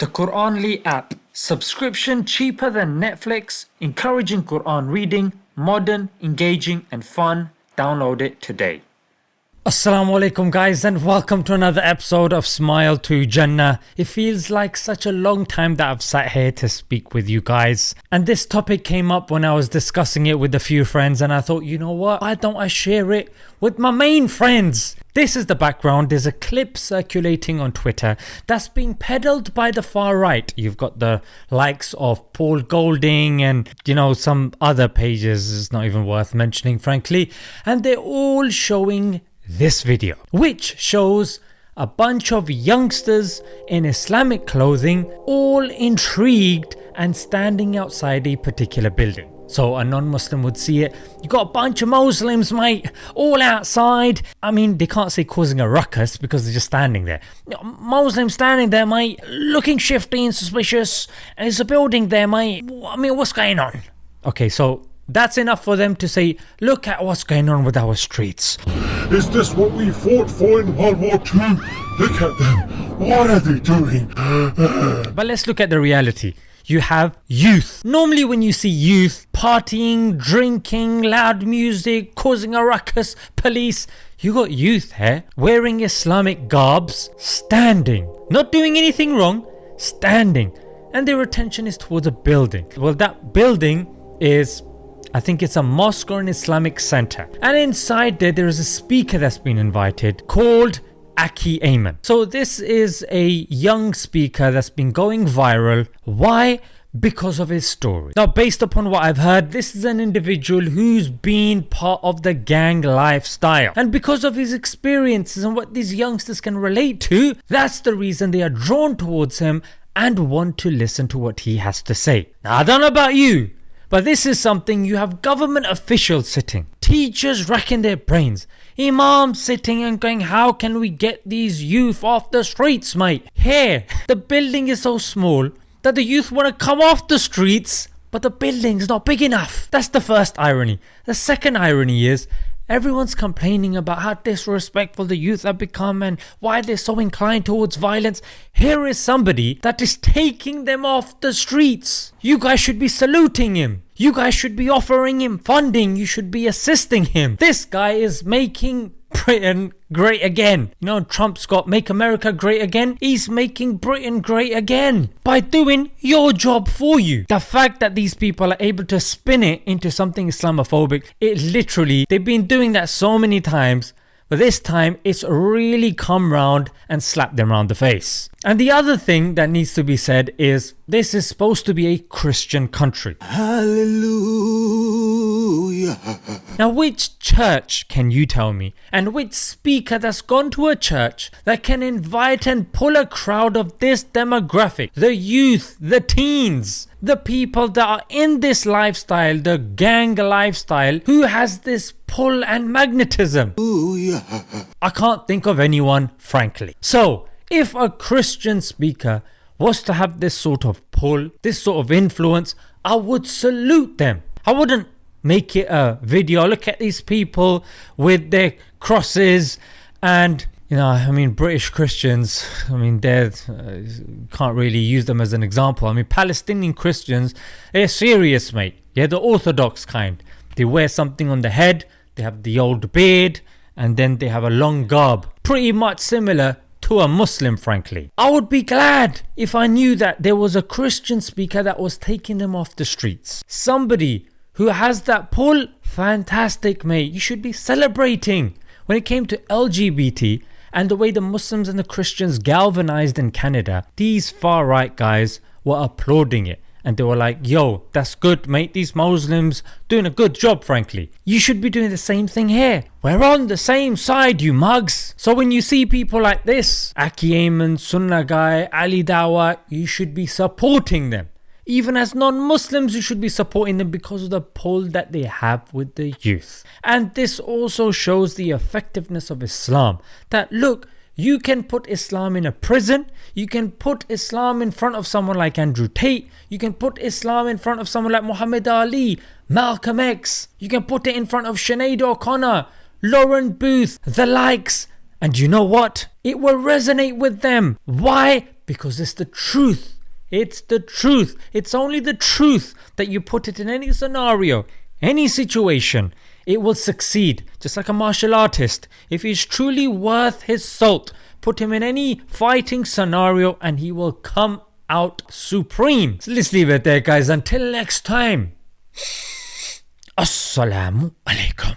The Quranly app. Subscription cheaper than Netflix, encouraging Quran reading, modern, engaging and fun. Download it today. Assalamu alaikum guys, and welcome to another episode of Smile to Jannah. It feels like such a long time that I've sat here to speak with you guys, and this topic came up when I was discussing it with a few friends, and I thought, you know what, why don't I share it with my main friends? This is the background. There's a clip circulating on Twitter that's being peddled by the far right. You've got the likes of Paul Golding and some other pages, it's not even worth mentioning frankly, and they're all showing this video, which shows a bunch of youngsters in Islamic clothing all intrigued and standing outside a particular building. So a non-Muslim would see it. You got a bunch of Muslims, mate, all outside. I mean, they can't say causing a ruckus because they're just standing there. Muslims standing there, mate, looking shifty and suspicious. And there's a building there, mate. I mean, what's going on? Okay, so that's enough for them to say, look at what's going on with our streets. Is this what we fought for in World War II? Look at them. What are they doing? But let's look at the reality. You have youth. Normally when you see youth partying, drinking, loud music, causing a ruckus, police, you got youth here wearing Islamic garbs, standing, not doing anything wrong, standing, and their attention is towards a building. Well, that building is, I think it's a mosque or an Islamic center, and inside there is a speaker that's been invited called Aki Ayman. So this is a young speaker that's been going viral. Why? Because of his story. Now, based upon what I've heard, this is an individual who's been part of the gang lifestyle, and because of his experiences and what these youngsters can relate to, that's the reason they are drawn towards him and want to listen to what he has to say. Now, I don't know about you, but this is something. You have government officials sitting, teachers racking their brains, imams sitting and going, how can we get these youth off the streets, mate? Here, the building is so small that the youth want to come off the streets, but the building's not big enough. That's the first irony. The second irony is, everyone's complaining about how disrespectful the youth have become and why they're so inclined towards violence. Here is somebody that is taking them off the streets. You guys should be saluting him. You guys should be offering him funding. You should be assisting him. This guy is making Britain great again. You know, Trump's got Make America Great Again. He's making Britain great again by doing your job for you. The fact that these people are able to spin it into something Islamophobic, it literally, they've been doing that so many times, but this time it's really come round and slapped them around the face. And the other thing that needs to be said is, this is supposed to be a Christian country. Hallelujah. Now, which church can you tell me, and which speaker that's gone to a church that can invite and pull a crowd of this demographic, the youth, the teens, the people that are in this lifestyle, the gang lifestyle, who has this pull and magnetism? I can't think of anyone, frankly. So, if a Christian speaker was to have this sort of pull, this sort of influence, I would salute them. I wouldn't make it a video. Look at these people with their crosses, and British Christians, they can't really use them as an example. Palestinian Christians, they're serious, mate. Yeah, the orthodox kind. They wear something on the head, they have the old beard, and then they have a long garb. Pretty much similar to a Muslim, frankly. I would be glad if I knew that there was a Christian speaker that was taking them off the streets. Somebody who has that pull, fantastic, mate. You should be celebrating. When it came to LGBT and the way the Muslims and the Christians galvanized in Canada, these far right guys were applauding it. And they were like, yo, that's good, mate. These Muslims doing a good job, frankly. You should be doing the same thing here. We're on the same side, you mugs. So when you see people like this, Aki Ayman, Sunnah guy, Ali Dawa, you should be supporting them. Even as non-Muslims, you should be supporting them because of the pull that they have with the youth. And this also shows the effectiveness of Islam. That look, you can put Islam in a prison, you can put Islam in front of someone like Andrew Tate, you can put Islam in front of someone like Muhammad Ali, Malcolm X, you can put it in front of Sinead O'Connor, Lauren Booth, the likes, and you know what? It will resonate with them. Why? Because it's the truth. It's the truth. It's only the truth that you put it in any scenario, any situation, it will succeed. Just like a martial artist, if he's truly worth his salt, put him in any fighting scenario and he will come out supreme. So let's leave it there, guys. Until next time. Assalamu alaikum.